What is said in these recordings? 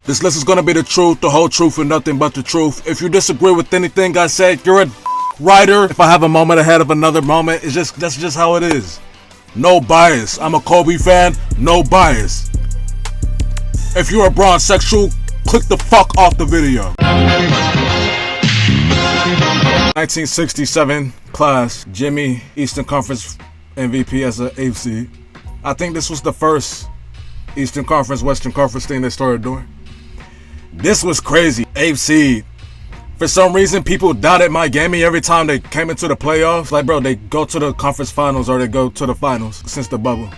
This list is gonna be the truth, the whole truth, and nothing but the truth. If you disagree with anything I said, you're a writer. If I have a moment ahead of another moment, that's just how it is. No bias. I'm a Kobe fan, no bias. If you're a bronzesexual, click the fuck off the video. 1967 class, Jimmy, Eastern Conference MVP as an 8th seed. I think this was the first Eastern Conference, Western Conference thing they started doing. This was crazy. 8th seed. For some reason, people doubted Miami every time they came into the playoffs. Like, bro, they go to the conference finals or they go to the finals since the bubble.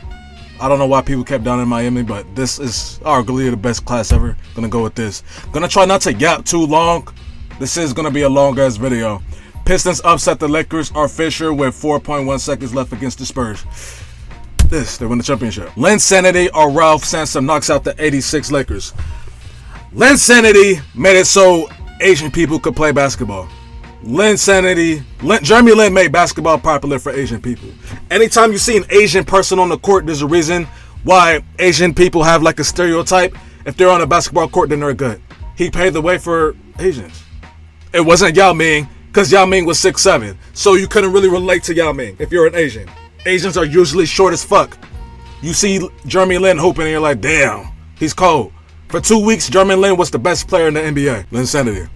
I don't know why people kept doubting Miami, but this is arguably the best class ever. Gonna go with this. Gonna try not to yap too long. This is gonna be a long ass video. Pistons upset the Lakers. R. Fisher with 4.1 seconds left against the Spurs. They win the championship. Linsanity or Ralph Sampson knocks out the 86 Lakers. Linsanity made it so Asian people could play basketball. Jeremy Lin made basketball popular for Asian people. Anytime you see an Asian person on the court, there's a reason why Asian people have like a stereotype. If they're on a basketball court, then they're good. He paved the way for Asians. It wasn't Yao Ming, because Yao Ming was 6'7", so you couldn't really relate to Yao Ming if you're an Asian. Asians are usually short as fuck. You see Jeremy Lin hooping and you're like, damn, he's cold. For 2 weeks, Jeremy Lin was the best player in the NBA. Linsanity.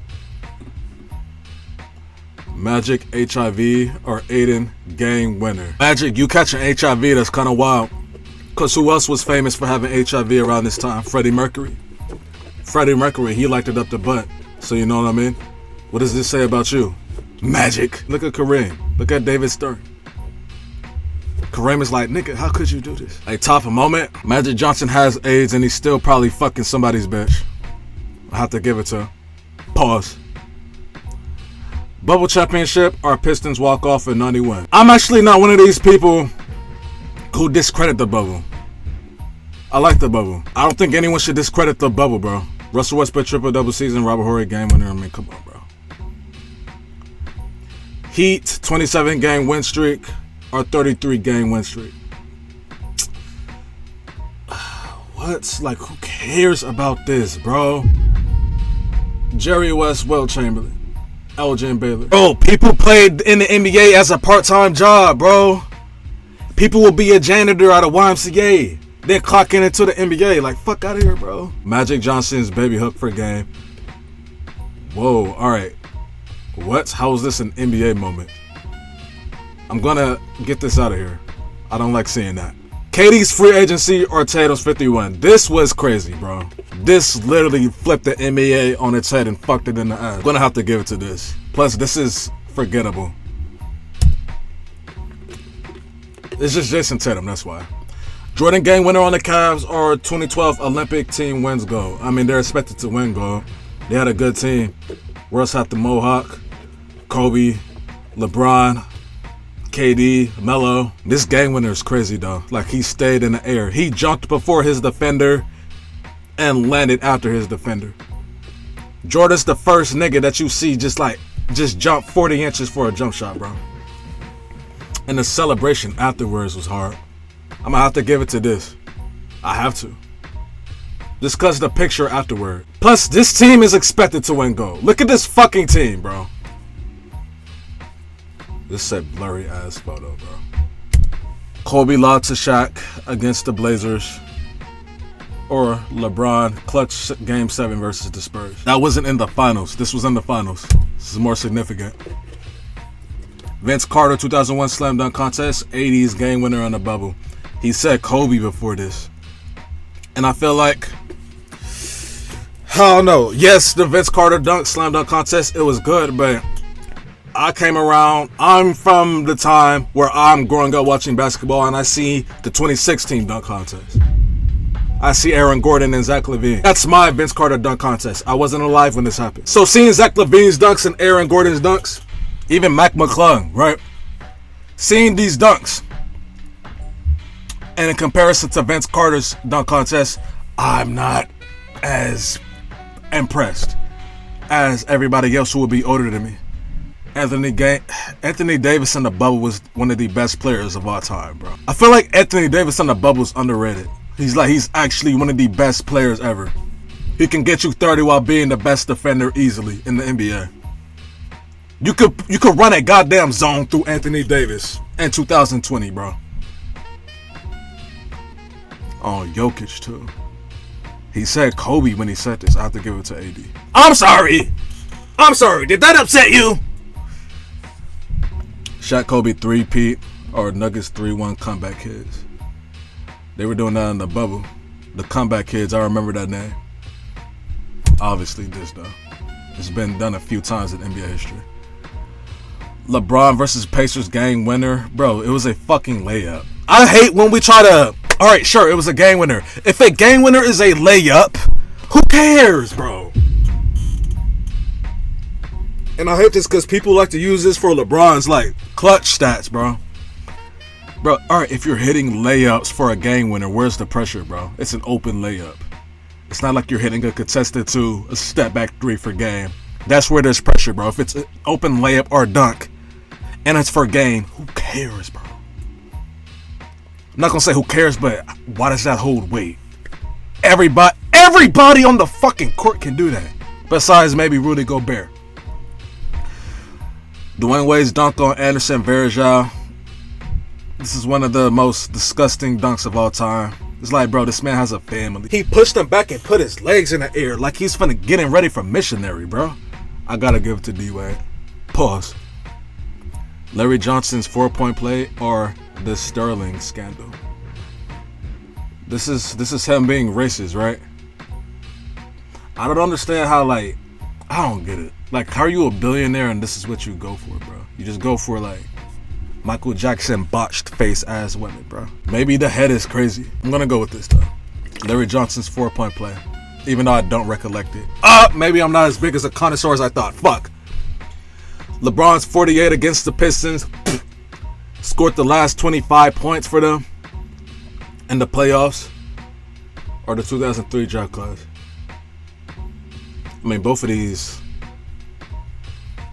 Magic, HIV, or Aiden game winner. Magic, you catching HIV, that's kind of wild. Because who else was famous for having HIV around this time? Freddie Mercury. Freddie Mercury, he liked it up the butt. So you know what I mean? What does this say about you? Magic. Look at Kareem. Look at David Stern. Kareem is like, nigga, how could you do this? A top moment. Magic Johnson has AIDS and he's still probably fucking somebody's bitch. I have to give it to him. Pause. Bubble championship or Pistons walk off in 91. I'm actually not one of these people who discredit the bubble. I like the bubble. I don't think anyone should discredit the bubble, bro. Russell Westbrook triple-double season, Robert Horry game winner. I mean, come on, bro. Heat 27-game win streak or 33-game win streak. What? Like, who cares about this, bro? Jerry West, Will Chamberlain, Elgin Baylor. Bro, people played in the NBA as a part-time job, bro. People will be a janitor at a YMCA, then clocking into the NBA. Like, fuck out of here, bro. Magic Johnson's baby hook per game. Whoa, all right. What? How is this an NBA moment? I'm gonna get this out of here. I don't like seeing that. KD's free agency or Tatum's 51. This was crazy, bro. This literally flipped the NBA on its head and fucked it in the ass. I'm gonna have to give it to this. Plus, this is forgettable. It's just Jason Tatum, that's why. Jordan game winner on the Cavs or 2012 Olympic team wins gold. I mean, they're expected to win gold. They had a good team. Russ had the Mohawk, Kobe, LeBron, KD, Melo. This game winner is crazy though. Like, he stayed in the air. He jumped before his defender and landed after his defender. Jordan's the first nigga that you see just jump 40 inches for a jump shot, bro. And the celebration afterwards was hard. I'm gonna have to give it to this. I have to. Just cause the picture afterward. Plus, this team is expected to win gold. Look at this fucking team, bro. This is a blurry ass photo, bro. Kobe lost to Shaq against the Blazers. Or LeBron clutch game 7 versus the Spurs. That wasn't in the finals. This was in the finals. This is more significant. Vince Carter 2001 slam dunk contest, 80s game winner on the bubble. He said Kobe before this. And I feel like, I don't know. Yes, the Vince Carter slam dunk contest, it was good, but I came around. I'm from the time where I'm growing up watching basketball and I see the 2016 dunk contest. I see Aaron Gordon and Zach LaVine. That's my Vince Carter dunk contest. I wasn't alive when this happened. So seeing Zach LaVine's dunks and Aaron Gordon's dunks, even Mac McClung, right? Seeing these dunks, and in comparison to Vince Carter's dunk contest, I'm not as impressed as everybody else who would be older than me. Anthony Davis in the bubble was one of the best players of all time, bro. I feel like Anthony Davis in the bubble is underrated. He's actually one of the best players ever. He can get you 30 while being the best defender easily in the NBA. You could run a goddamn zone through Anthony Davis in 2020, bro. Oh, Jokic too. He said Kobe when he said this. I have to give it to AD. I'm sorry. Did that upset you? Shaq Kobe 3-peat or Nuggets 3-1 comeback kids. They were doing that in the bubble. The comeback kids, I remember that name. Obviously this though. It's been done a few times in NBA history. LeBron versus Pacers game winner. Bro, it was a fucking layup. I hate when we try to... Alright, sure, it was a game winner. If a game winner is a layup, who cares, bro? And I hate this because people like to use this for LeBron's like clutch stats, bro. Bro, alright, if you're hitting layups for a game winner, where's the pressure, bro? It's an open layup. It's not like you're hitting a contested 2, a step back 3 for game. That's where there's pressure, bro. If it's an open layup or dunk, and it's for game, who cares, bro? I'm not gonna say who cares, but why does that hold weight? Everybody on the fucking court can do that. Besides maybe Rudy Gobert. Dwayne Wade's dunk on Anderson Varejao. This is one of the most disgusting dunks of all time. It's like, bro, this man has a family. He pushed him back and put his legs in the air like he's finna getting ready for missionary, bro. I gotta give it to D-Wade. Pause. Larry Johnson's 4-point play or the Sterling scandal. This is him being racist, right? I don't understand how, like, I don't get it. Like, how are you a billionaire and this is what you go for, bro? You just go for, like, Michael Jackson botched face ass women, bro. Maybe the head is crazy. I'm gonna go with this though. Larry Johnson's 4-point play. Even though I don't recollect it. Maybe I'm not as big as a connoisseur as I thought. Fuck. LeBron's 48 against the Pistons. Scored the last 25 points for them in the playoffs. Or the 2003 draft class. I mean, both of these,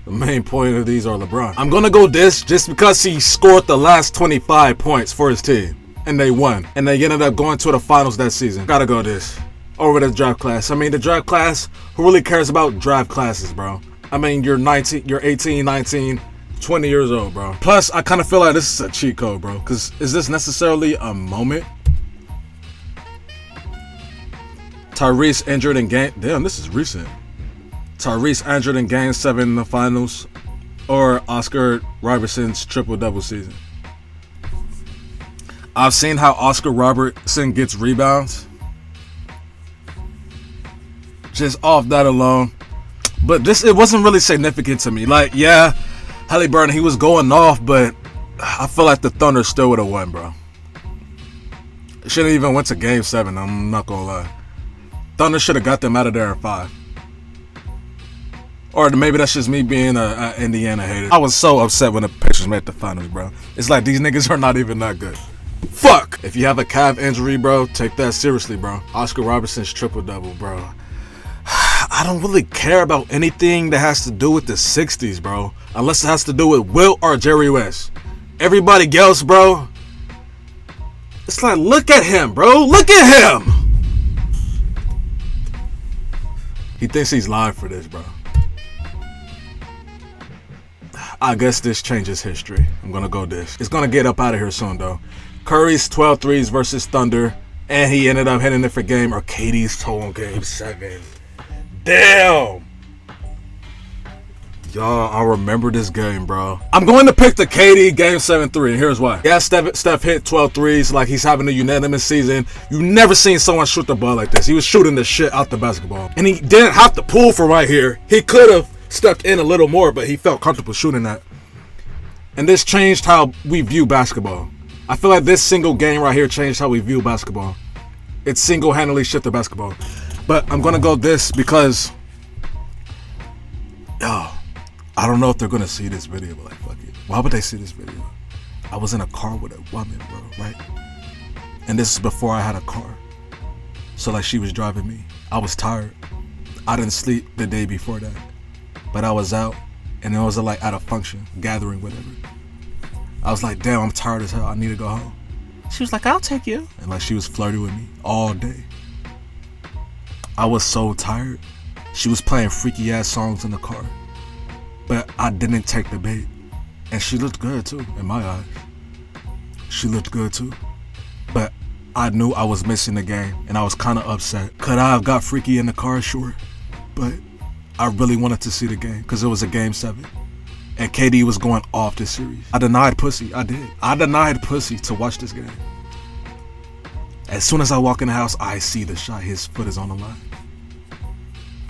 the main point of these are LeBron. I'm gonna go this just because he scored the last 25 points for his team. And they won. And they ended up going to the finals that season. Gotta go this. Over the draft class. I mean, the draft class, who really cares about draft classes, bro? I mean, you're 18, 19, 20 years old, bro. Plus, I kind of feel like this is a cheat code, bro. Because is this necessarily a moment? Tyrese injured in game... Damn, this is recent. Tyrese injured in game 7 in the finals. Or Oscar Robertson's triple-double season. I've seen how Oscar Robertson gets rebounds. Just off that alone. But it wasn't really significant to me. Like, yeah, Halliburton, he was going off, but I feel like the Thunder still would have won, bro. It shouldn't even went to game 7, I'm not gonna lie. Thunder should have got them out of there in 5. Or maybe that's just me being a Indiana hater. I was so upset when the Pacers made the finals, bro. It's like these niggas are not even that good. Fuck! If you have a calf injury, bro, take that seriously, bro. Oscar Robertson's triple-double, bro. I don't really care about anything that has to do with the 60s, bro. Unless it has to do with Wilt or Jerry West. Everybody else, bro. It's like, look at him, bro. Look at him! He thinks he's live for this, bro. I guess this changes history. I'm gonna go this. It's gonna get up out of here soon, though. Curry's 12 threes versus Thunder. And he ended up hitting it for game. Or KD's toe in game 7. Damn! Y'all, I remember this game, bro. I'm going to pick the KD game 7 3, and here's why. Yeah, Steph hit 12 threes like he's having a unanimous season. You've never seen someone shoot the ball like this. He was shooting the shit out the basketball. And he didn't have to pull from right here. He could have stepped in a little more, but he felt comfortable shooting that. And this changed how we view basketball. I feel like this single game right here changed how we view basketball. It single-handedly shifted basketball. But I'm going to go this because, I don't know if they're going to see this video, but like, fuck it. Why would they see this video? I was in a car with a woman, bro, right? And this is before I had a car. So like she was driving me. I was tired. I didn't sleep the day before that. But I was out and it was like at a function, gathering, whatever. I was like, damn, I'm tired as hell. I need to go home. She was like, I'll take you. And like she was flirting with me all day. I was so tired. She was playing freaky ass songs in the car. But I didn't take the bait. And she looked good too, in my eyes. She looked good too. But I knew I was missing the game, and I was kind of upset. Could I have got freaky in the car? Sure. But I really wanted to see the game, because it was a game 7. And KD was going off this series. I denied pussy, I did. I denied pussy to watch this game. As soon as I walk in the house, I see the shot. His foot is on the line.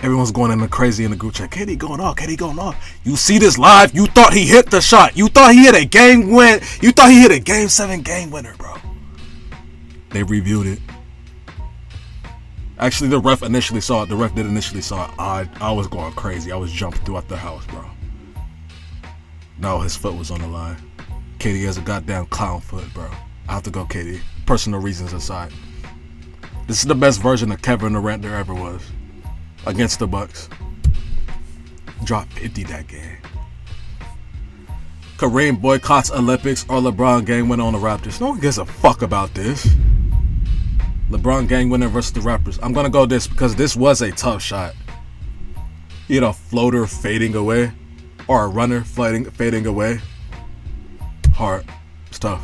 Everyone's going in the crazy in the group chat. KD going off, KD going off. You see this live? You thought he hit the shot. You thought he hit a game win. You thought he hit a game 7 game winner, bro. They reviewed it. Actually, the ref initially saw it. The ref did initially saw it. I was going crazy. I was jumping throughout the house, bro. No, his foot was on the line. KD has a goddamn clown foot, bro. I have to go KD. Personal reasons aside. This is the best version of Kevin Durant there ever was. Against the Bucks. Dropped 50 that game. Kareem boycotts Olympics or LeBron game winner on the Raptors. No one gives a fuck about this. LeBron game winner versus the Raptors. I'm gonna go this because this was a tough shot. You know, floater fading away. Or a runner fading away. Hard. It's tough.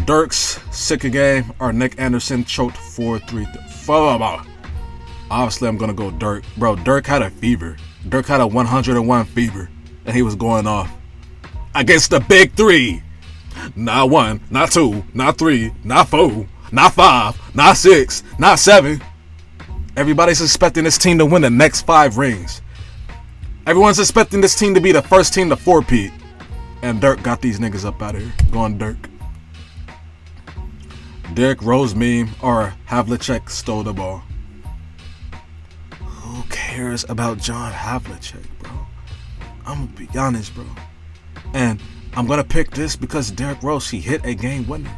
Dirk's sick game or Nick Anderson choked 4-3. Obviously, I'm gonna go Dirk. Bro, Dirk had a fever. Dirk had a 101 fever. And he was going off. Against the big 3. Not 1, not 2, not 3, not 4, not 5, not 6, not 7. Everybody's expecting this team to win the next 5 rings. Everyone's expecting this team to be the first team to 4-peat. And Dirk got these niggas up out of here. Going Dirk. Derrick Rose meme or Havlicek stole the ball. Who cares about John Havlicek, bro? I'm gonna be honest, bro. And I'm gonna pick this because Derrick Rose, he hit a game winner.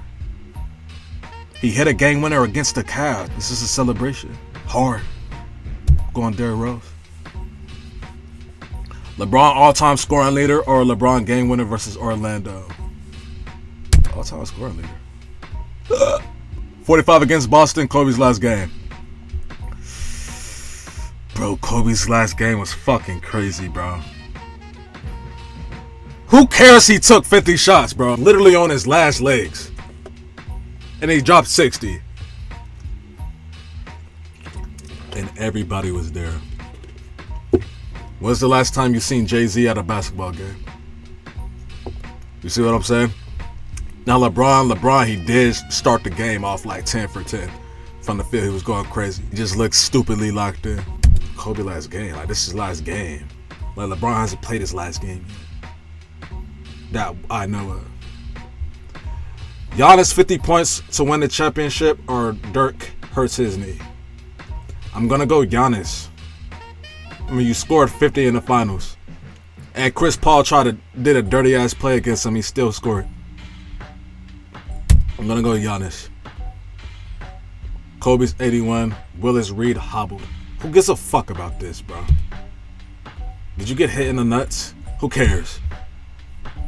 He hit a game winner against the Cavs. This is a celebration. Hard. Going Derrick Rose. LeBron all-time scoring leader or LeBron game winner versus Orlando? All-time scoring leader. 45 against Boston, Kobe's last game. Bro, Kobe's last game was fucking crazy, bro. Who cares he took 50 shots, bro? Literally on his last legs. And he dropped 60. And everybody was there. When's the last time you seen Jay-Z at a basketball game? You see what I'm saying? Now LeBron, he did start the game off like 10 for 10. From the field, he was going crazy. He just looked stupidly locked in. Kobe last game, like this is his last game. Like LeBron hasn't played his last game yet. That I know of. Giannis 50 points to win the championship or Dirk hurts his knee? I'm gonna go Giannis. I mean, you scored 50 in the finals. And Chris Paul did a dirty ass play against him, he still scored. I'm gonna go Giannis. Kobe's 81, Willis Reed hobbled. Who gives a fuck about this, bro? Did you get hit in the nuts? Who cares?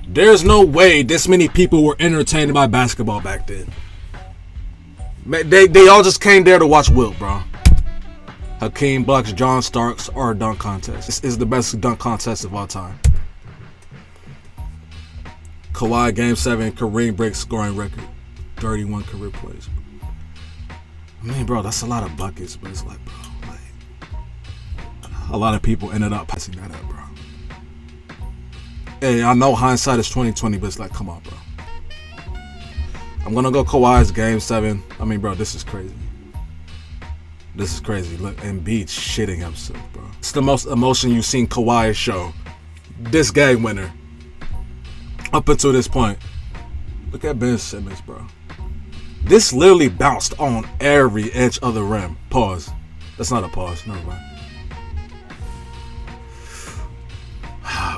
There's no way this many people were entertained by basketball back then. They all just came there to watch Wilt, bro. Hakeem blocks John Starks or a dunk contest. This is the best dunk contest of all time. Kawhi game 7, Kareem breaks scoring record. 31 career plays. I mean, bro, that's a lot of buckets, but it's like, bro, like a lot of people ended up passing that up, bro. Hey, I know hindsight is 20/20, but it's like, come on, bro. I'm gonna go Kawhi's game 7. I mean, bro, this is crazy. This is crazy. Look, Embiid shitting himself, bro. It's the most emotion you've seen Kawhi show. This game winner. Up until this point. Look at Ben Simmons, bro. This literally bounced on every edge of the rim. Pause. That's not a pause. Never mind.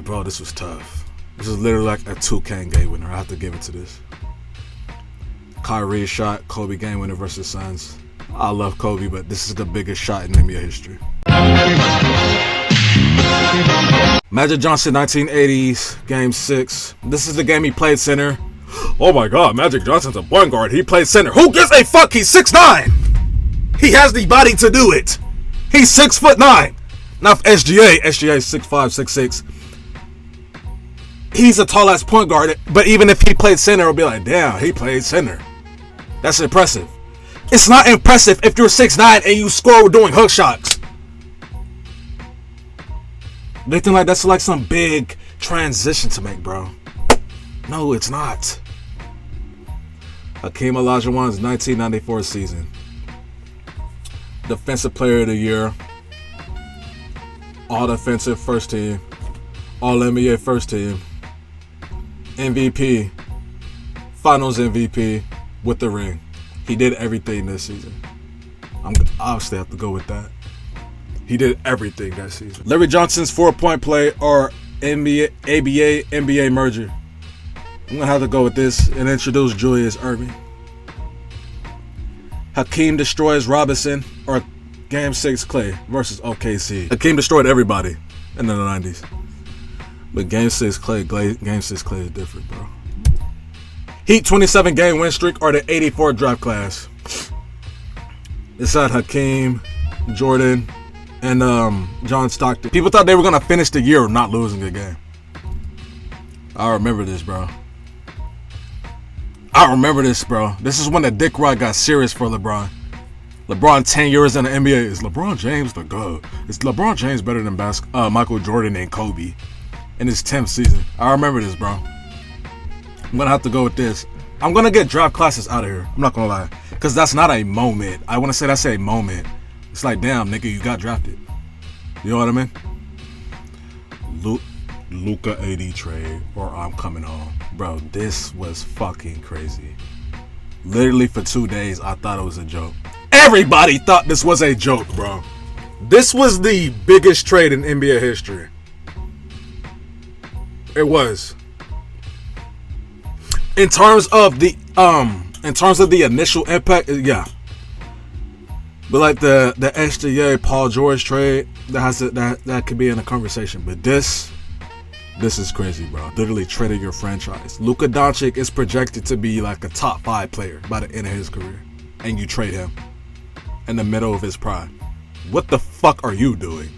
Bro, this was tough. This is literally like a 2K game winner. I have to give it to this. Kyrie shot, Kobe game winner versus Suns. I love Kobe, but this is the biggest shot in NBA history. Magic Johnson, 1980s, game 6. This is the game he played center. Oh my God, Magic Johnson's a point guard. He played center. Who gives a fuck? He's 6'9". He has the body to do it. He's 6'9". Now if SGA is 6'5", 6'6". He's a tall ass point guard, but even if he played center, it'll be like, damn, he played center. That's impressive. It's not impressive if you're 6'9" and you score doing hook shots. They think like that's like some big transition to make, bro. No, it's not. Hakeem Olajuwon's 1994 season. Defensive Player of the Year. All Defensive First Team. All NBA First Team. MVP. Finals MVP with the ring. He did everything this season. I'm obviously have to go with that. He did everything that season. Larry Johnson's 4-point play or NBA merger. I'm going to have to go with this and introduce Julius Erving. Hakeem destroys Robinson or Game 6 Clay versus OKC. Hakeem destroyed everybody in the 90s. But Game 6 Clay is different, bro. Heat 27 game win streak or the 84 draft class. It's had Hakeem, Jordan, and John Stockton. People thought they were going to finish the year not losing a game. I remember this, bro. This is when the dick ride got serious for LeBron. LeBron 10 years in the NBA. Is LeBron James the GOAT? Is LeBron James better than Michael Jordan and Kobe in his 10th season? I remember this, bro. I'm going to have to go with this. I'm going to get draft classes out of here. I'm not going to lie. Because that's not a moment. I want to say that's a moment. It's like, damn, nigga, you got drafted. You know what I mean? Luka AD trade or I'm coming home. Bro, this was fucking crazy. Literally for 2 days, I thought it was a joke. Everybody thought this was a joke, bro. This was the biggest trade in NBA history. It was. In terms of the initial impact, yeah. But like the SGA Paul George trade, that could be in a conversation. But this is crazy, bro. Literally traded your franchise. Luka Doncic is projected to be like a top 5 player by the end of his career, and you trade him in the middle of his prime. What the fuck are you doing?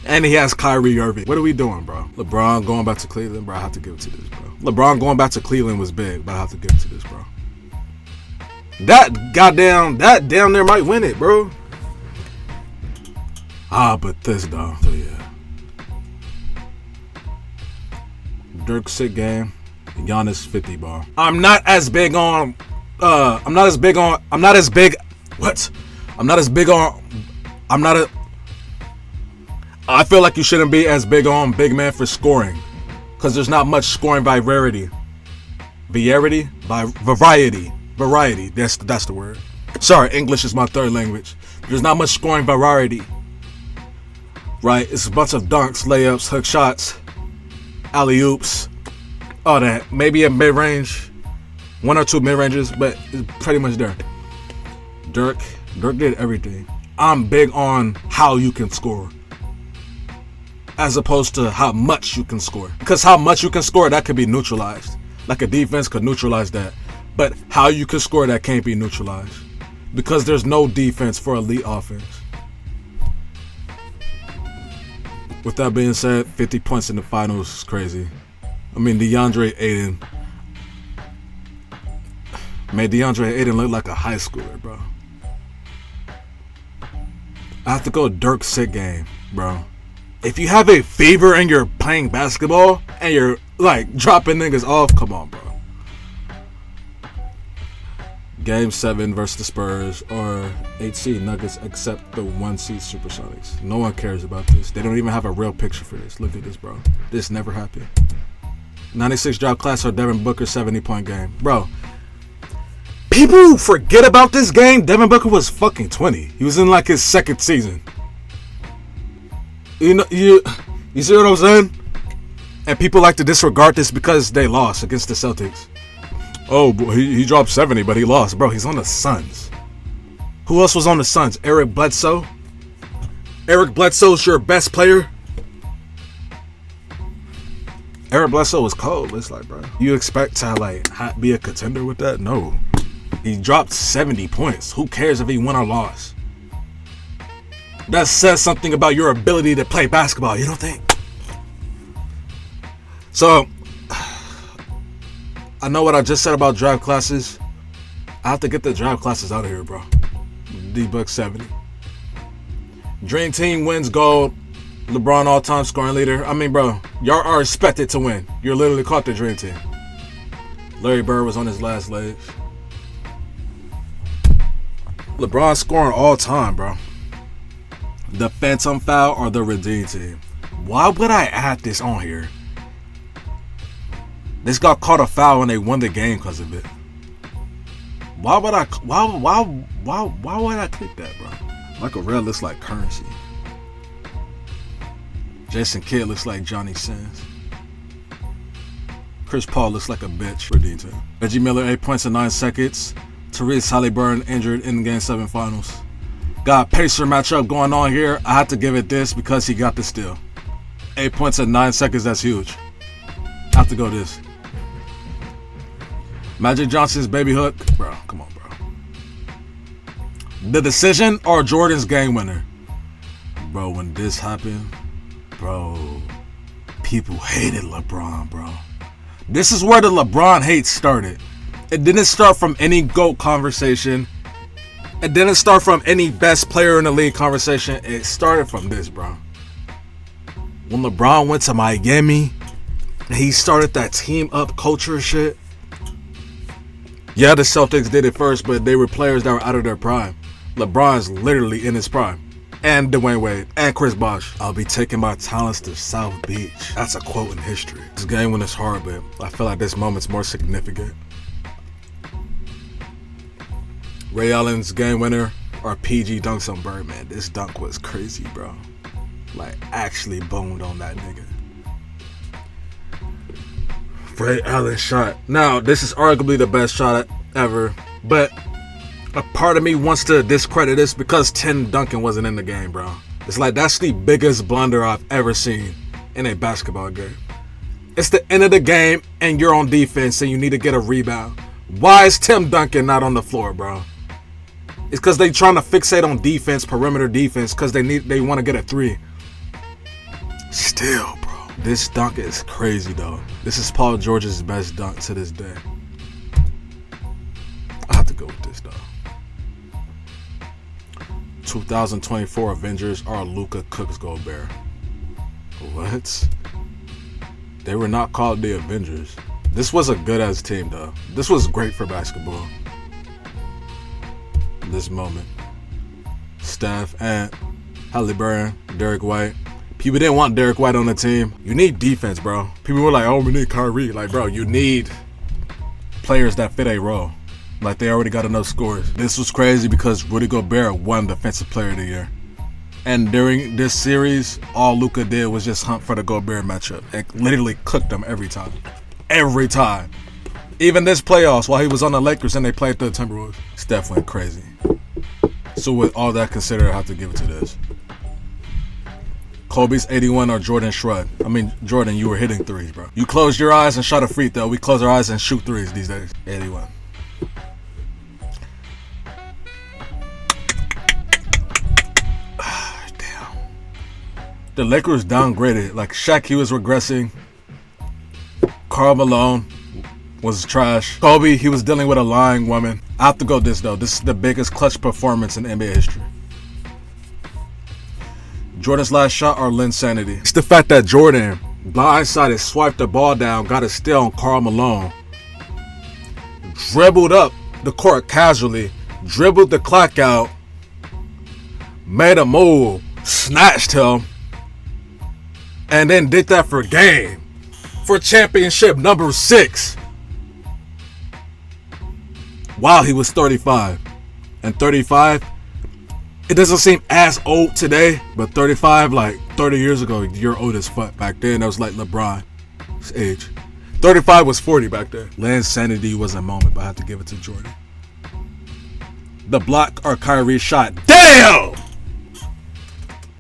And he has Kyrie Irving. What are we doing, bro? LeBron going back to Cleveland, bro. I have to give it to this, bro. LeBron going back to Cleveland was big, but I have to give it to this, bro. That damn near might win it, bro. But this though. So yeah. Dirk sick game. Giannis 50 ball. I feel like you shouldn't be as big on big man for scoring. Because there's not much scoring variety. Variety? That's the word. Sorry, English is my third language. There's not much scoring variety. Right? It's a bunch of dunks, layups, hook shots, alley-oops, all that. Maybe a mid-range, 1 or 2 mid-ranges, but it's pretty much there. Dirk did everything. I'm big on how you can score, as opposed to how much you can score. Because how much you can score, that could be neutralized. Like a defense could neutralize that. But how you can score, that can't be neutralized. Because there's no defense for elite offense. With that being said, 50 points in the finals is crazy. I mean, DeAndre Ayton made DeAndre Ayton look like a high schooler, bro. I have to go Dirk sick game, bro. If you have a fever and you're playing basketball and you're like dropping niggas off, come on, bro. Game 7 versus the Spurs or 8 seed Nuggets except the 1 seed Supersonics. No one cares about this. They don't even have a real picture for this. Look at this, bro. This never happened. 96 draft class or Devin Booker 70-point game. Bro, people forget about this game. Devin Booker was fucking 20. He was in like his 2nd season. You know, you see what I'm saying? And people like to disregard this because they lost against the Celtics. Oh, he dropped 70, but he lost. Bro, he's on the Suns. Who else was on the Suns? Eric Bledsoe? Eric Bledsoe's your best player? Eric Bledsoe was cold. It's like, bro, you expect to like be a contender with that? No. He dropped 70 points. Who cares if he won or lost? That says something about your ability to play basketball, you don't think? So, I know what I just said about draft classes. I have to get the draft classes out of here, bro. D-Buck 70. Dream Team wins gold. LeBron all-time scoring leader. I mean, bro, y'all are expected to win. You're literally caught the Dream Team. Larry Bird was on his last legs. LeBron scoring all time, bro. The Phantom Foul or the Redeem Team. Why would I add this on here? This got caught a foul and they won the game because of it. Why would I click that, bro? Michael Redd looks like Currency. Jason Kidd looks like Johnny Sins. Chris Paul looks like a bitch. Redeem Team. Reggie Miller 8 points in 9 seconds. Tyrese Halliburton injured in Game 7 finals. Got Pacer matchup going on here. I had to give it this because he got the steal. 8 points in 9 seconds, that's huge. I have to go this. Magic Johnson's baby hook. Bro, come on, bro. The decision or Jordan's game winner? Bro, when this happened, bro, people hated LeBron, bro. This is where the LeBron hate started. It didn't start from any GOAT conversation. It didn't start from any best player in the league conversation. It started from this, bro. When LeBron went to Miami, he started that team up culture shit. Yeah, the Celtics did it first, but they were players that were out of their prime. LeBron's literally in his prime. And Dwayne Wade and Chris Bosh. I'll be taking my talents to South Beach. That's a quote in history. This game when it's hard, but I feel like this moment's more significant. Ray Allen's game winner or PG dunks on Birdman. This dunk was crazy, bro. Like, actually boned on that nigga. Ray Allen shot. Now, this is arguably the best shot ever, but a part of me wants to discredit this because Tim Duncan wasn't in the game, bro. It's like that's the biggest blunder I've ever seen in a basketball game. It's the end of the game and you're on defense and you need to get a rebound. Why is Tim Duncan not on the floor, bro? It's because they trying to fixate on defense, perimeter defense, because they want to get a three. Still, bro. This dunk is crazy, though. This is Paul George's best dunk to this day. I have to go with this, though. 2024 Avengers are Luka Cooks Gobert. What? They were not called the Avengers. This was a good-ass team, though. This was great for basketball. This moment. Steph, Ant, Halliburton, Derek White. People didn't want Derek White on the team. You need defense, bro. People were like, oh, we need Kyrie. Like, bro, you need players that fit a role. Like, they already got enough scores. This was crazy because Rudy Gobert won Defensive Player of the Year. And during this series, all Luka did was just hunt for the Gobert matchup. And literally cooked them every time. Every time. Even this playoffs, while he was on the Lakers and they played the Timberwolves. Steph went crazy. So with all that considered, I have to give it to this. Kobe's 81 or Jordan Shrug. I mean, Jordan, you were hitting threes, bro. You closed your eyes and shot a free throw. We close our eyes and shoot threes these days. 81. Damn. The Lakers downgraded. Like, Shaq, he was regressing. Karl Malone was trash. Kobe, he was dealing with a lying woman. I have to go this, though. This is the biggest clutch performance in NBA history. Jordan's last shot or Linsanity. It's the fact that Jordan blindsided, swiped the ball down, got a steal on Karl Malone, dribbled up the court casually, dribbled the clock out, made a move, snatched him, and then did that for game. For championship number 6. While he was 35. And 35, it doesn't seem as old today, but 35, like 30 years ago, you're old as fuck. Back then, that was like LeBron's age. 35 was 40 back then. Linsanity was a moment, but I have to give it to Jordan. The block or Kyrie shot. Damn!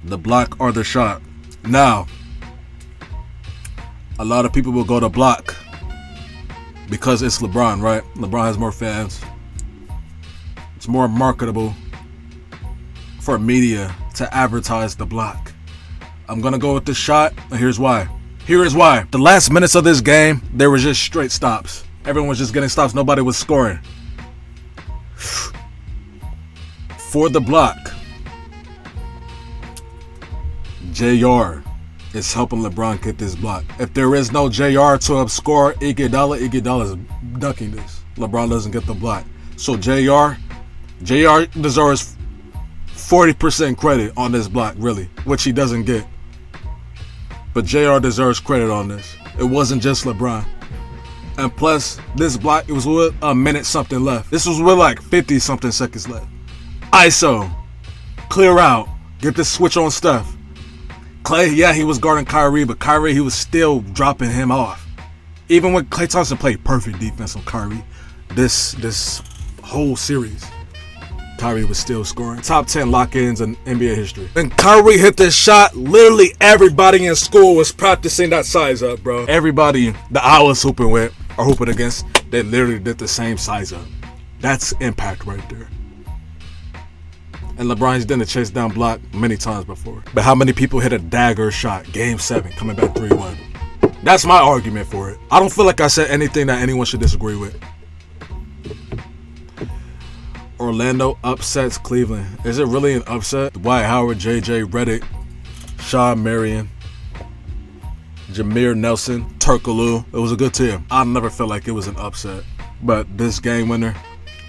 The block or the shot. Now, a lot of people will go to block because it's LeBron, right? LeBron has more fans. It's more marketable for media to advertise the block. I'm gonna go with this shot, and here's why. Here is why. The last minutes of this game, there was just straight stops. Everyone was just getting stops. Nobody was scoring. For the block, JR is helping LeBron get this block. If there is no JR to outscore Iguodala is ducking this. LeBron doesn't get the block. So JR deserves 40% credit on this block, really, which he doesn't get. But JR deserves credit on this. It wasn't just LeBron. And plus, this block, it was with a minute something left. This was with like 50 something seconds left. ISO, clear out, get the switch on stuff. Klay, yeah, he was guarding Kyrie, but Kyrie, he was still dropping him off. Even when Klay Thompson played perfect defense on Kyrie, this whole series, Kyrie was still scoring. Top 10 lock-ins in NBA history. When Kyrie hit this shot, literally everybody in school was practicing that size up, bro. Everybody that I was hooping with or hooping against, they literally did the same size up. That's impact right there. And LeBron's done a chase down block many times before. But how many people hit a dagger shot? Game 7, coming back 3-1. That's my argument for it. I don't feel like I said anything that anyone should disagree with. Orlando upsets Cleveland. Is it really an upset? Dwight Howard, JJ Redick, Sean Marion, Jameer Nelson, Turkoglu. It was a good team. I never felt like it was an upset. But this game winner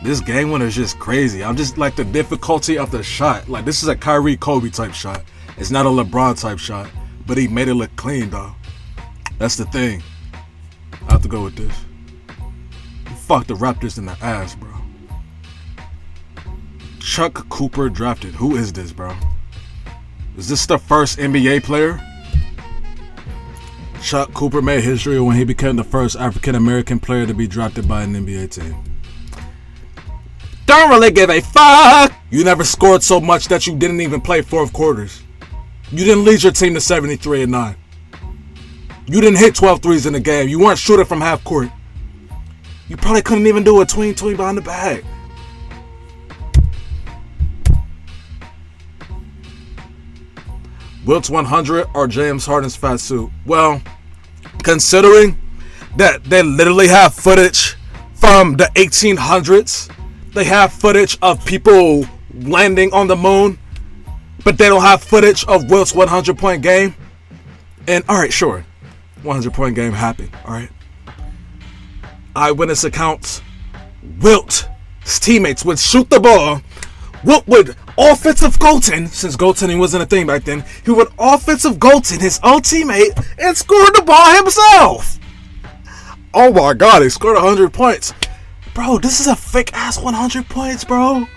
is just crazy. I'm just like the difficulty of the shot. Like, this is a Kyrie Kobe type shot. It's not a LeBron type shot. But he made it look clean, though. That's the thing. I have to go with this. He fucked the Raptors in the ass, bro. Chuck Cooper drafted. Who is this, bro? Is this the first NBA player? Chuck Cooper made history when he became the first African-American player to be drafted by an NBA team. Don't really give a fuck. You never scored so much that you didn't even play fourth quarters. You didn't lead your team to 73-9. You didn't hit 12 threes in the game. You weren't shooting from half court. You probably couldn't even do a tween behind the bag. Wilt's 100 or James Harden's fat suit? Well, considering that they literally have footage from the 1800s, they have footage of people landing on the moon, but they don't have footage of Wilt's 100-point game. And alright, sure, 100-point game happened, alright. Eyewitness accounts, Wilt's teammates would shoot the ball. Wilt would offensive goaltend, since goaltending wasn't a thing back then, he would offensive goaltend his own teammate and score the ball himself. Oh my god, he scored 100 points. Bro, this is a fake ass 100 points, bro.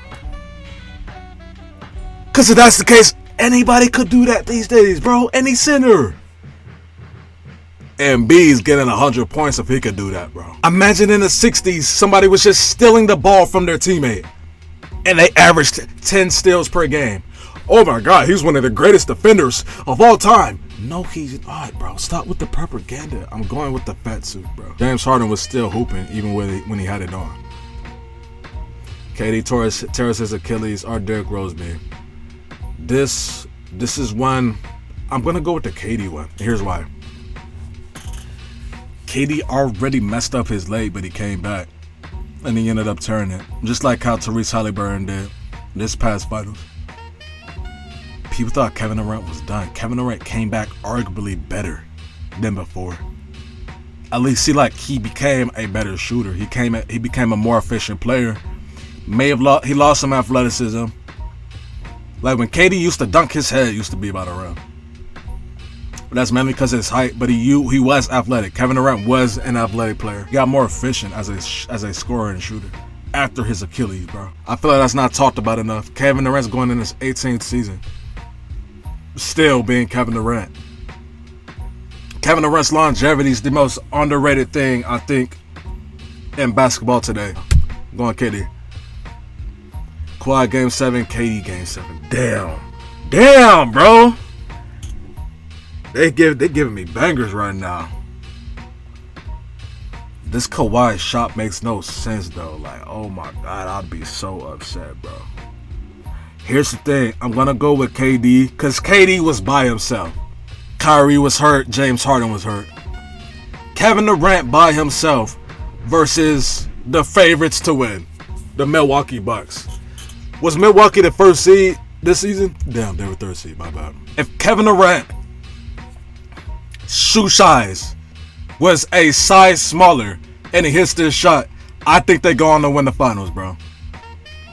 Because if that's the case, anybody could do that these days, bro. Any center. And B's getting 100 points if he could do that, bro. Imagine in the 60s, somebody was just stealing the ball from their teammate. And they averaged 10 steals per game. Oh my god, he's one of the greatest defenders of all time. No, he's not, bro. Stop with the propaganda. I'm going with the fat suit, bro. James Harden was still hooping even when he had it on. KD tears his Achilles or Derrick Rose beam. This is one. I'm gonna go with the KD one. Here's why. KD already messed up his leg, but he came back. And he ended up turning it. Just like how Tyrese Haliburton did this past finals. People thought Kevin Durant was done. Kevin Durant came back arguably better than before. At least he became a better shooter. He became a more efficient player. He lost some athleticism. Like when KD used to dunk, his head used to be about a rim. That's mainly because of his height, but he was athletic. Kevin Durant was an athletic player. He got more efficient as a scorer and shooter after his Achilles, bro. I feel like that's not talked about enough. Kevin Durant's going in his 18th season, still being Kevin Durant. Kevin Durant's longevity is the most underrated thing, I think, in basketball today. I'm going KD. Kawhi Game 7, KD Game 7. Damn, bro. They giving me bangers right now. This Kawhi shot makes no sense though. Like, oh my god, I'd be so upset, bro. Here's the thing, I'm gonna go with KD, because KD was by himself. Kyrie was hurt, James Harden was hurt. Kevin Durant by himself versus the favorites to win, the Milwaukee Bucks. Was Milwaukee the first seed this season? Damn, they were third seed, my bad. If Kevin Durant shoe size was a size smaller and he hits this shot, I think they go on to win the finals, bro.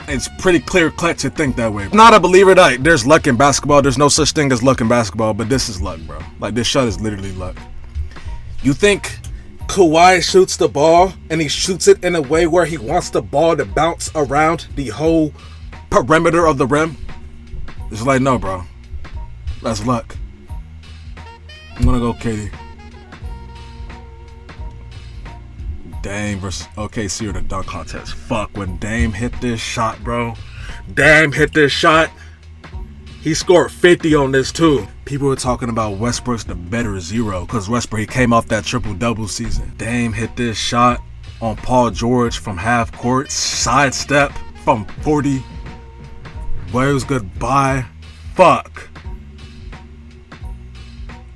It's pretty clear cut to think that way. I'm not a believer that there's luck in basketball. There's no such thing as luck in basketball, but this is luck, bro. Like, this shot is literally luck. You think Kawhi shoots the ball and he shoots it in a way where he wants the ball to bounce around the whole perimeter of the rim? It's like, no, bro. That's luck. I'm gonna go KD. Dame versus OKC or the dunk contest. Fuck, when Dame hit this shot, bro. Dame hit this shot. He scored 50 on this too. People were talking about Westbrook's the better zero because Westbrook, he came off that triple-double season. Dame hit this shot on Paul George from half court. Sidestep from 40. Boy, it was goodbye. Fuck.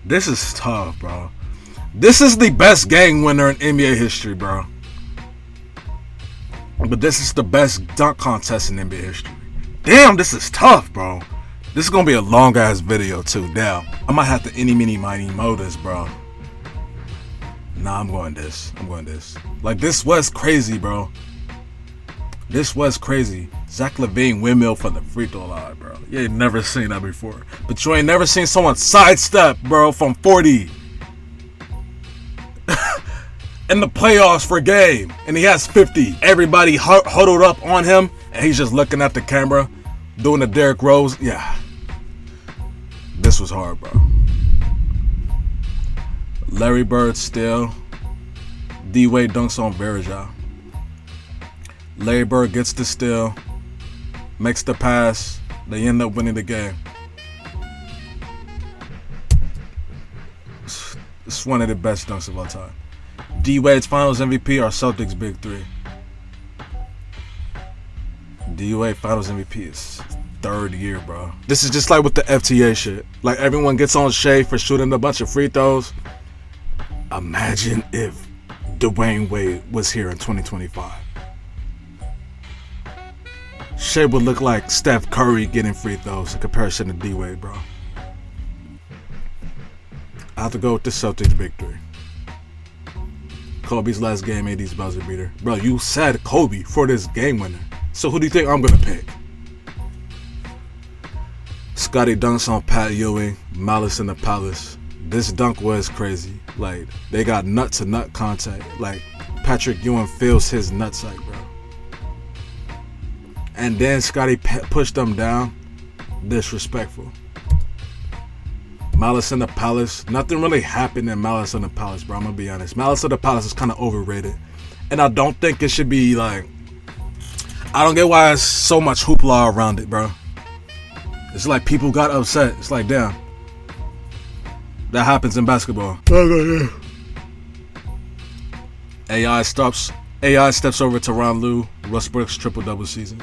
This is tough, bro. This is the best game winner in NBA history, bro. But this is the best dunk contest in NBA history. Damn, this is tough, bro. This is gonna be a long ass video too. Damn, I might have to any, mini, mighty mo this, bro. Nah, I'm going this. Like, this was crazy, bro. This was crazy. Zach LaVine windmill for the free throw line, bro. You ain't never seen that before. But you ain't never seen someone sidestep, bro, from 40. In the playoffs for a game, and he has 50. Everybody huddled up on him, and he's just looking at the camera, doing the Derrick Rose. Yeah, this was hard, bro. Larry Bird steal. D-Wade dunks on Bergeron. Larry Bird gets the steal, makes the pass. They end up winning the game. It's one of the best dunks of all time. D-Wade's Finals MVP or Celtics Big Three? D-Wade Finals MVP is third year, bro. This is just like with the FTA shit. Like, everyone gets on Shea for shooting a bunch of free throws. Imagine if Dwayne Wade was here in 2025. Shea would look like Steph Curry getting free throws in comparison to D-Wade, bro. I have to go with the Celtics Big Three. Kobe's last game, AD's buzzer beater. Bro, you said Kobe for this game winner. So who do you think I'm going to pick? Scotty dunks on Pat Ewing, Malice in the Palace. This dunk was crazy. Like, they got nut-to-nut contact. Like, Patrick Ewing feels his nutsack, bro. And then Scotty pushed them down. Disrespectful. Malice in the Palace. Nothing really happened in Malice in the Palace, bro. I'm gonna be honest. Malice in the Palace is kind of overrated. And I don't think it should be like... I don't get why there's so much hoopla around it, bro. It's like people got upset. It's like, damn. That happens in basketball. AI steps over to Ron Lue. Westbrook's triple-double season.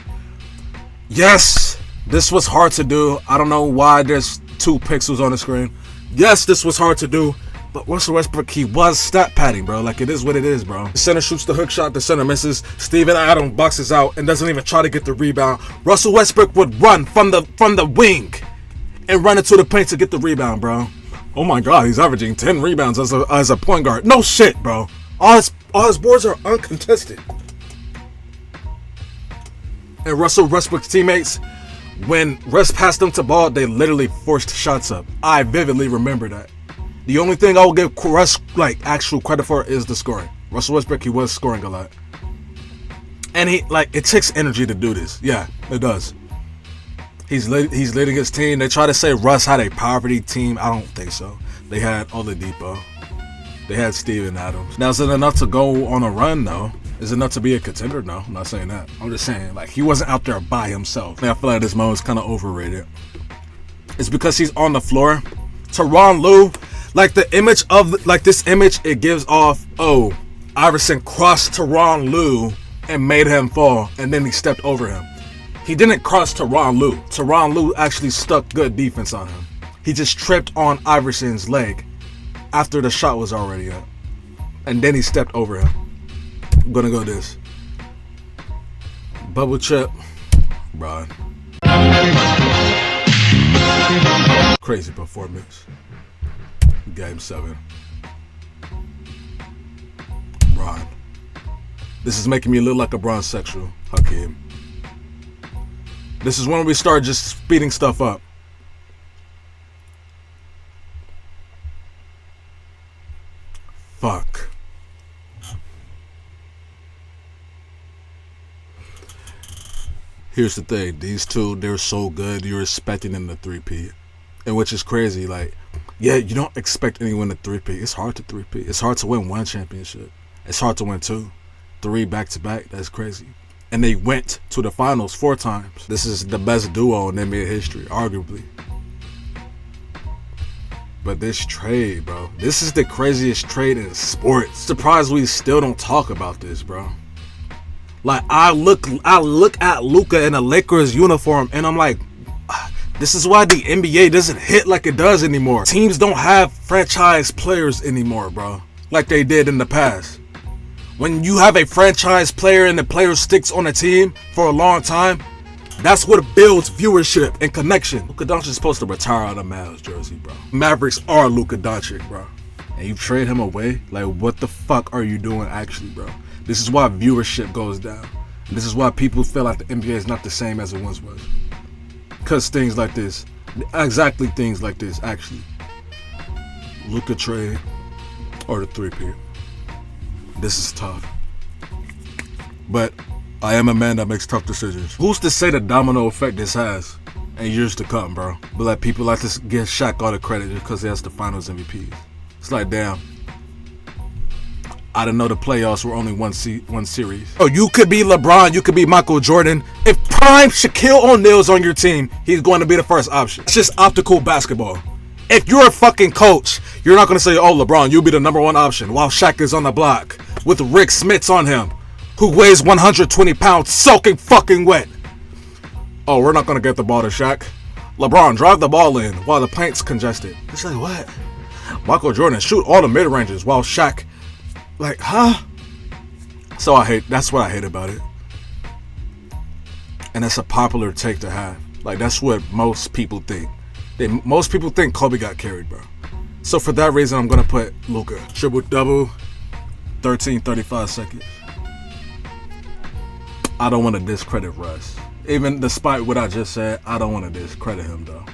Yes! This was hard to do. I don't know why there's 2 pixels on the screen. Yes, this was hard to do, but Russell Westbrook, he was stat padding, bro. Like, it is what it is, bro. The center shoots the hook shot, the center misses. Steven Adams boxes out and doesn't even try to get the rebound. Russell Westbrook would run from the wing and run into the paint to get the rebound, bro. Oh my god, he's averaging 10 rebounds as a point guard. No shit, bro. All his boards are uncontested. And Russell Westbrook's teammates, when Russ passed them to ball, they literally forced shots up. I vividly remember that. The only thing I will give Russ actual credit for is the scoring. Russell Westbrook, he was scoring a lot. And it takes energy to do this. Yeah, it does. He's leading his team. They try to say Russ had a poverty team. I don't think so. They had Oladipo. They had Steven Adams. Now, is it enough to go on a run? No. Is it enough to be a contender? No, I'm not saying that. I'm just saying, like, he wasn't out there by himself. I feel like this moment's kind of overrated. It's because he's on the floor. Tyronn Lue, like, the image of, like, this image, it gives off, oh, Iverson crossed Tyronn Lue and made him fall, and then he stepped over him. He didn't cross Tyronn Lue. Tyronn Lue actually stuck good defense on him. He just tripped on Iverson's leg after the shot was already up, and then he stepped over him. I'm gonna go this. Bubble chip, Bron. Crazy performance. Game 7. Bron. This is making me look like a Bron sexual, Hakeem. This is when we start just speeding stuff up. Fuck. Here's the thing. These two, they're so good. You're expecting them to three-peat. And which is crazy. Like, yeah, you don't expect anyone to three-peat. It's hard to three-peat. It's hard to win one championship. It's hard to win 2. 3 back-to-back. That's crazy. And they went to the finals 4 times. This is the best duo in NBA history, arguably. But this trade, bro. This is the craziest trade in sports. Surprised we still don't talk about this, bro. Like, I look at Luka in a Lakers uniform and I'm like, this is why the NBA doesn't hit like it does anymore. Teams don't have franchise players anymore, bro, like they did in the past. When you have a franchise player and the player sticks on a team for a long time, that's what builds viewership and connection. Luka Doncic is supposed to retire out of Mavs jersey, bro. Mavericks are Luka Doncic, bro. And you trade him away? Like, what the fuck are you doing actually, bro? This is why viewership goes down. And this is why people feel like the NBA is not the same as it once was. Because things like this, exactly things like this, actually. Luka trade or the three-peat. This is tough. But I am a man that makes tough decisions. Who's to say the domino effect this has in years to come, bro? But like, people like to give Shaq all the credit just because he has the finals MVP. It's like, damn. I didn't know the playoffs were only one series. Oh, you could be LeBron, you could be Michael Jordan. If prime Shaquille O'Neal's on your team, he's going to be the first option. It's just optical basketball. If you're a fucking coach, you're not going to say, oh, LeBron, you'll be the number 1 option while Shaq is on the block with Rick Smits on him, who weighs 120 pounds soaking fucking wet. Oh, we're not going to get the ball to Shaq. LeBron, drive the ball in while the paint's congested. It's like, what? Michael Jordan, shoot all the mid-ranges while Shaq... Like, huh? So that's what I hate about it. And that's a popular take to have. Like, that's what most people think. Most people think Kobe got carried, bro. So for that reason, I'm going to put Luka. Triple-double, 13-35 seconds. I don't want to discredit Russ. Even despite what I just said, I don't want to discredit him, though.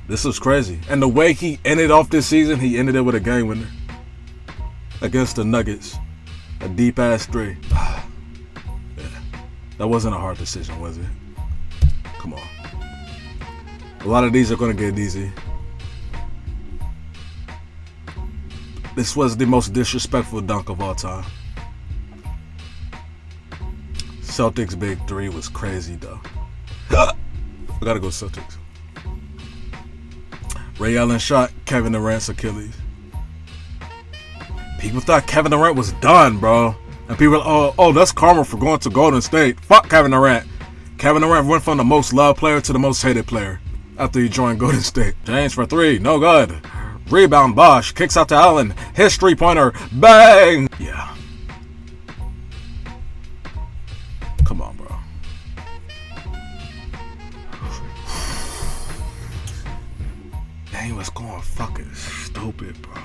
This was crazy. And the way he ended off this season, he ended it with a game winner. Against the Nuggets. A deep-ass 3. Yeah. That wasn't a hard decision, was it? Come on. A lot of these are going to get easy. This was the most disrespectful dunk of all time. Celtics big 3 was crazy, though. I gotta go Celtics. Ray Allen shot Kevin Durant's Achilles. People thought Kevin Durant was done, bro. And people were, oh, that's karma for going to Golden State. Fuck Kevin Durant. Kevin Durant went from the most loved player to the most hated player after he joined Golden State. James for 3, no good. Rebound, Bosh, kicks out to Allen. His 3-pointer, bang! Yeah. Come on, bro. Dang, was going fucking stupid, bro.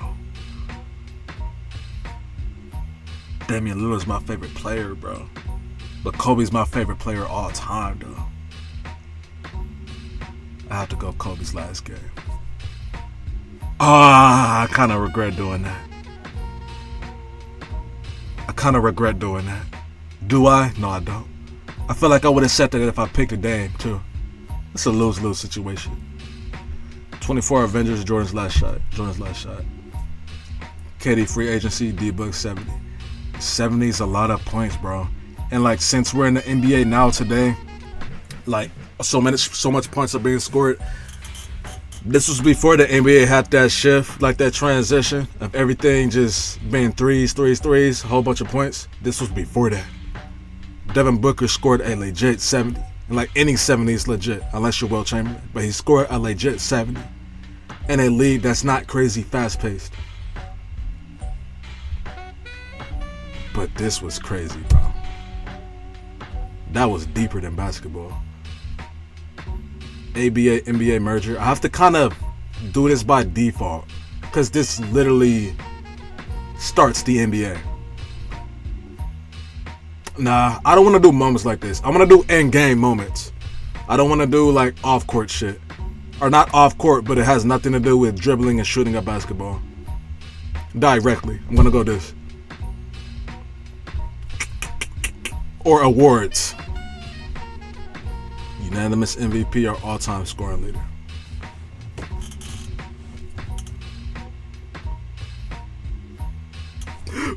Damian Lillard's my favorite player, bro. But Kobe's my favorite player all time, though. I have to go Kobe's last game. I kind of regret doing that. Do I? No, I don't. I feel like I would have said that if I picked a Dame, too. It's a lose-lose situation. 24 Avengers, Jordan's last shot. KD free agency, D-Book 70. 70 is a lot of points, bro. And like, since we're in the NBA now today, like so much points are being scored, This was before the NBA had that shift, like that transition of everything just being threes, a whole bunch of points. This was before that. Devin Booker scored a legit 70. And like any 70 is legit, unless you're Will Chamberlain. But he scored a legit 70 in a league that's not crazy fast-paced. But this was crazy, bro. That was deeper than basketball. ABA NBA merger. I have to kind of do this by default because this literally starts the NBA. Nah, I don't want to do moments like this. I want to do in-game moments. I don't want to do like off-court shit. Or not off-court, but it has nothing to do with dribbling and shooting a basketball. Directly. I'm going to go this. Or awards. Unanimous MVP or all-time scoring leader.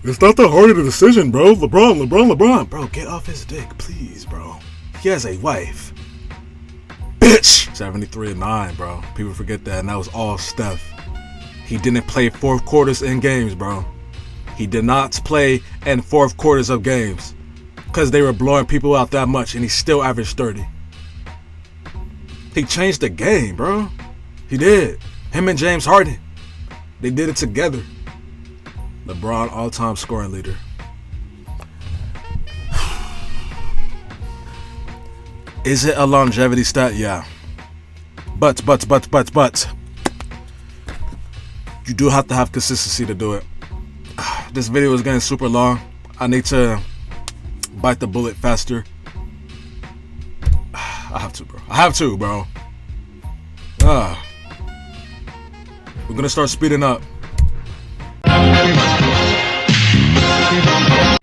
It's not that hard of a decision, bro. LeBron. Bro, get off his dick, please, bro. He has a wife. Bitch! 73-9, bro. People forget that, and that was all Steph. He didn't play fourth quarters in games, bro. He did not play in fourth quarters of games because they were blowing people out that much, and he still averaged 30. He changed the game, bro. He did. Him and James Harden. They did it together. LeBron, all-time scoring leader. Is it a longevity stat? Yeah. But. You do have to have consistency to do it. This video is getting super long. I need to bite the bullet faster. I have to, bro. We're gonna start speeding up.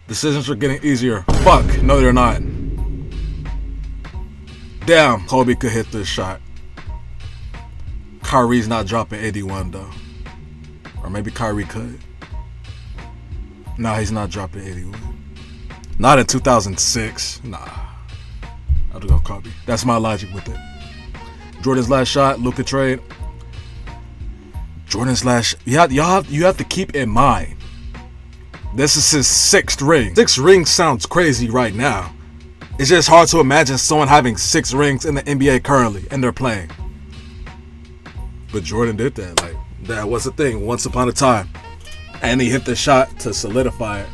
Decisions are getting easier. Fuck, no they're not. Damn, Kobe could hit this shot. Kyrie's not dropping 81 though. Or maybe Kyrie could. Nah, he's not dropping 81. Not in 2006. Nah. I have to go Kobe. That's my logic with it. Jordan's last shot, Luka trade. Jordan's last. You have to keep in mind. This is his 6th ring. 6 rings sounds crazy right now. It's just hard to imagine someone having 6 rings in the NBA currently and they're playing. But Jordan did that. Like that was a thing once upon a time, and he hit the shot to solidify it.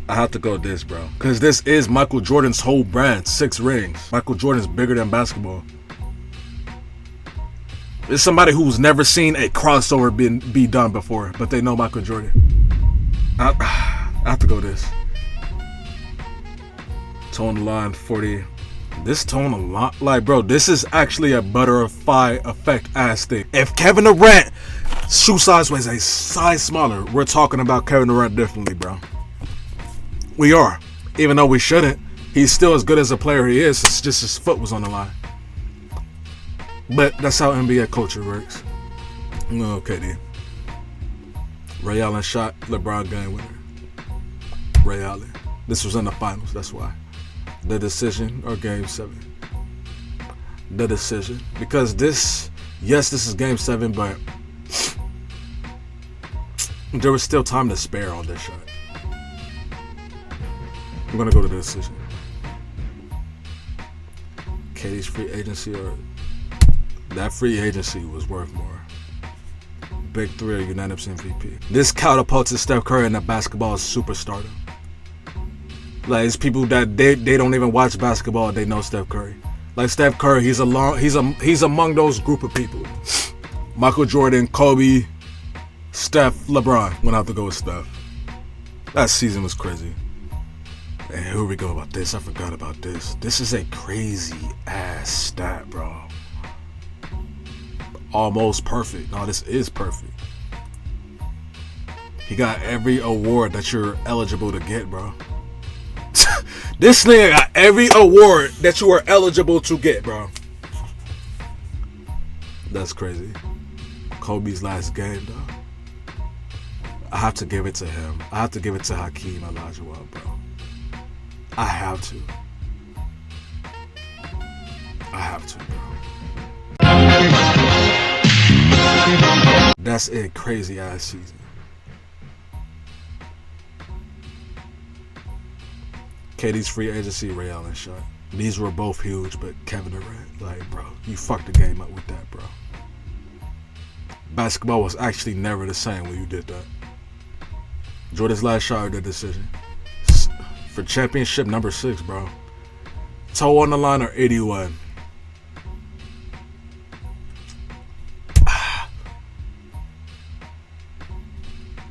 I have to go this, bro, because this is Michael Jordan's whole brand. 6 rings. Michael Jordan's bigger than basketball. It's somebody who's never seen a crossover be done before, but they know Michael Jordan. I have to go this. Tone the line 40. This tone a lot. Like, bro, this is actually a butterfly effect ass thing. If Kevin Durant shoe size was a size smaller, we're talking about Kevin Durant differently, bro. We are. Even though we shouldn't. He's still as good as a player he is. It's just his foot was on the line. But that's how NBA culture works. Okay, then. Ray Allen shot, LeBron game winner. Ray Allen. This was in the finals, that's why. The decision or game 7. The decision. Because this is game 7, but there was still time to spare on this shot. I'm going to go to the decision. KD's free agency or... That free agency was worth more. Big 3 or unanimous MVP. This catapulted Steph Curry in the basketball superstardom. Like, it's people that they don't even watch basketball, they know Steph Curry. Like Steph Curry, he's among those group of people. Michael Jordan, Kobe, Steph, LeBron. I'm gonna have to go with Steph. That season was crazy. And here we go about this. I forgot about this. This is a crazy ass stat, bro. Almost perfect. No, this is perfect. He got every award that you're eligible to get, bro. This nigga got every award that you are eligible to get, bro. That's crazy. Kobe's last game, though. I have to give it to him. I have to give it to Hakeem Olajuwon, bro. I have to. I have to, bro. That's a crazy ass season. KD's free agency, Ray Allen shot. These were both huge, but Kevin Durant, like, bro, you fucked the game up with that, bro. Basketball was actually never the same when you did that. Jordan's last shot of the decision. For championship number 6, bro. Toe on the line or 81.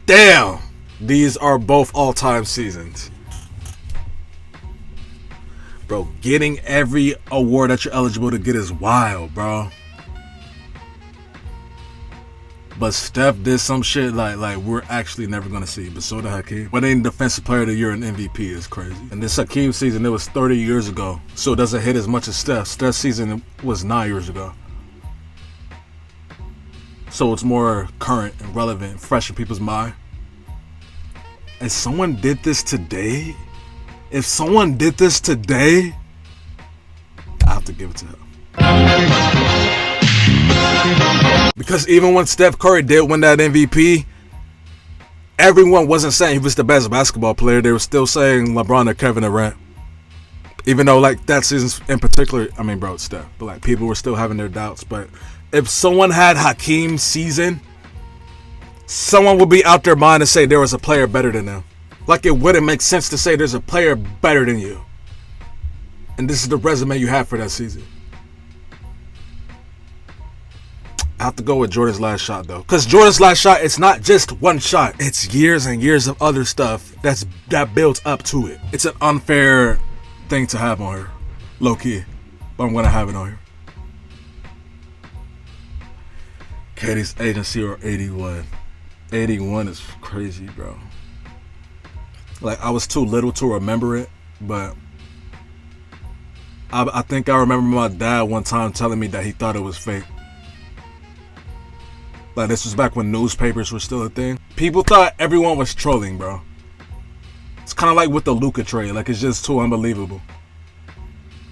Damn! These are both all-time seasons. Bro, getting every award that you're eligible to get is wild, bro. But Steph did some shit like we're actually never gonna see. But so did Hakeem. Winning Defensive Player of the Year and MVP is crazy. And this Hakeem season, it was 30 years ago, so it doesn't hit as much as Steph. Steph's season was 9 years ago, so it's more current and relevant, fresh in people's mind. If someone did this today, I have to give it to him. Because even when Steph Curry did win that MVP, everyone wasn't saying he was the best basketball player. They were still saying LeBron or Kevin Durant. Even though, like, that season in particular, I mean, bro, it's Steph. But, like, people were still having their doubts. But if someone had Hakeem's season, someone would be out their mind to say there was a player better than them. Like, it wouldn't make sense to say there's a player better than you. And this is the resume you have for that season. I have to go with Jordan's last shot, though. Because Jordan's last shot, it's not just one shot. It's years and years of other stuff that builds up to it. It's an unfair thing to have on her. Low-key. But I'm going to have it on here. KD's agency or 81. 81 is crazy, bro. Like, I was too little to remember it, but I think I remember my dad one time telling me that he thought it was fake. Like, this was back when newspapers were still a thing. People thought everyone was trolling, bro. It's kind of like with the Luka trade. Like, it's just too unbelievable.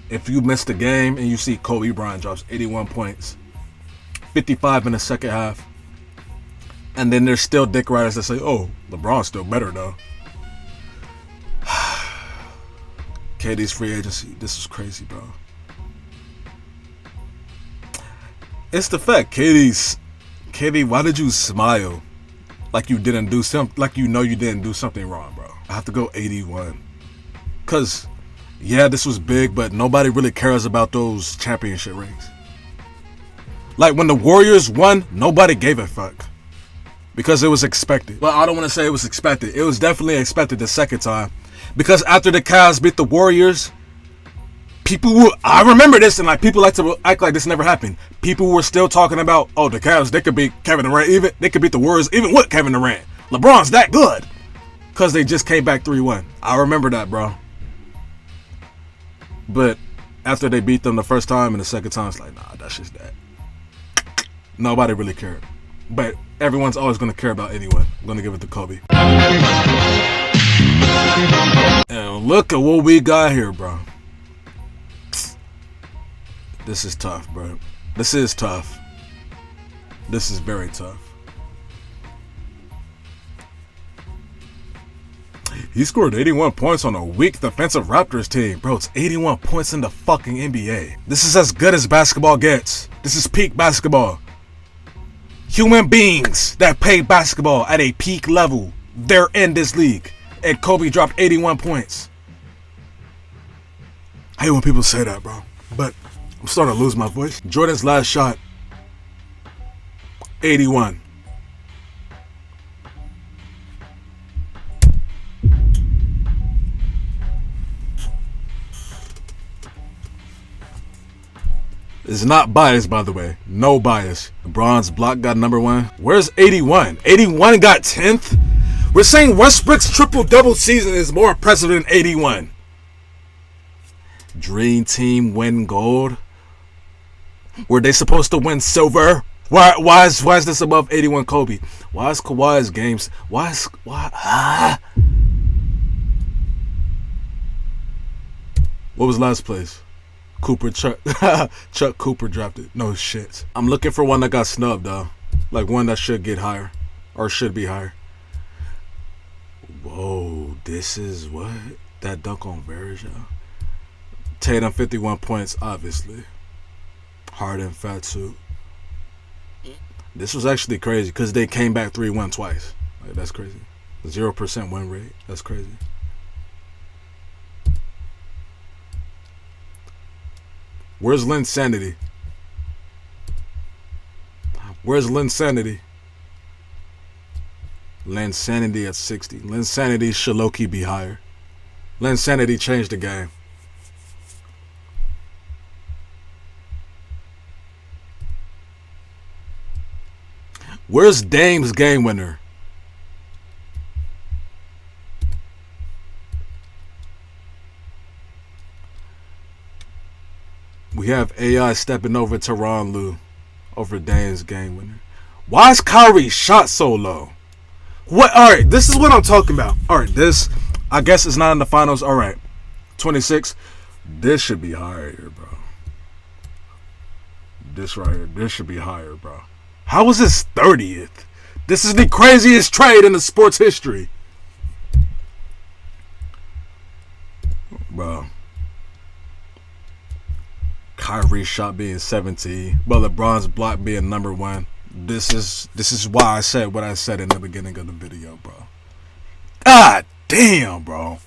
If you missed the game and you see Kobe Bryant drops 81 points, 55 in the second half, and then there's still dick riders that say, oh, LeBron's still better, though. KD's free agency. This is crazy, bro. It's the fact, KD, why did you smile like you didn't do something, like you know you didn't do something wrong, bro? I have to go 81. Cause yeah, this was big, but nobody really cares about those championship rings. Like when the Warriors won, nobody gave a fuck. Because it was expected. Well, I don't want to say it was expected. It was definitely expected the second time. Because after the Cavs beat the Warriors, I remember this, and like people like to act like this never happened. People were still talking about, oh, the Cavs, they could beat Kevin Durant, they could beat the Warriors even with Kevin Durant. LeBron's that good. Because they just came back 3-1. I remember that, bro. But after they beat them the first time and the second time, it's like, nah, that's just that. Nobody really cared. But everyone's always going to care about anyone. I'm going to give it to Kobe. And look at what we got here, bro. This is tough, bro. This is tough. This is very tough. He scored 81 points on a weak defensive Raptors team. Bro, it's 81 points in the fucking NBA. This is as good as basketball gets. This is peak basketball. Human beings that play basketball at a peak level, they're in this league. And Kobe dropped 81 points. I hate when people say that, bro. But I'm starting to lose my voice. Jordan's last shot, 81. It's not biased, by the way. No bias. LeBron's block got number 1. Where's 81? 81 got 10th? We're saying Westbrook's triple-double season is more impressive than 81. Dream Team win gold? Were they supposed to win silver? Why is this above 81 Kobe? Why is Kawhi's games? What was last place? Cooper Chuck Chuck Cooper drafted. No shit. I'm looking for one that got snubbed though. Like one that should get higher. Or should be higher. Whoa, this is what? That dunk on Verja. Tatum 51 points, obviously. Harden, fat suit. This was actually crazy because they came back 3-1 twice. Like, that's crazy. 0% win rate. That's crazy. Where's Linsanity? Where's Linsanity? Linsanity at 60. Linsanity should low-key be higher. Linsanity changed the game. Where's Dame's game winner? We have AI stepping over Tyronn Lue over Dame's game winner. Why is Kyrie's shot so low? What? All right, this is what I'm talking about. All right, this, I guess it's not in the finals. All right, 26. This should be higher, bro. This right here, this should be higher, bro. How is this 30th? This is the craziest trade in the sports history. Bro. Kyrie's shot being 17, but LeBron's block being number 1. This is why I said what I said in the beginning of the video, bro. God damn, bro.